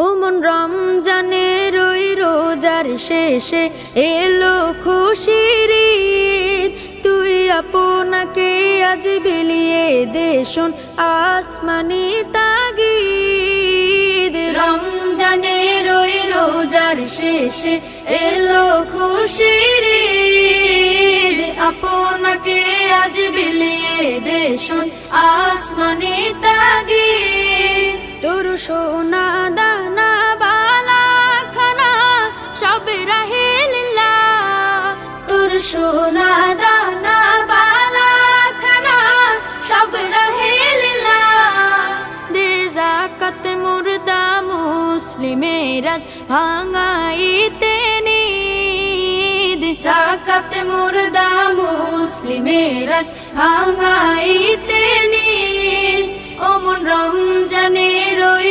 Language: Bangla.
ও মন রমজানের ওই রোজার শেষে এলো খুশির ঈদ। তুই আপনাকে আজ বিলিয়ে দে শোন আসমানি তাগিদ। রমজানের ওই রোজার শেষে এলো খুশির ঈদ। আপনাকে আজ বিলিয়ে দে শোন আসমানি তাগিদ। তোর সোনা দানা বালা খানা সব রাহে লিল্লাহ। তোর সোনা দানা বালা খানা সব রাহে লিল্লাহ। দে যাকাত মুর্দা মুসলিমের আজ ভাঙাইতে নিদ। যাকাত মুর্দা মুসলিমের আজ ভাঙাইতে নিদ। ও মন রমজানের ওই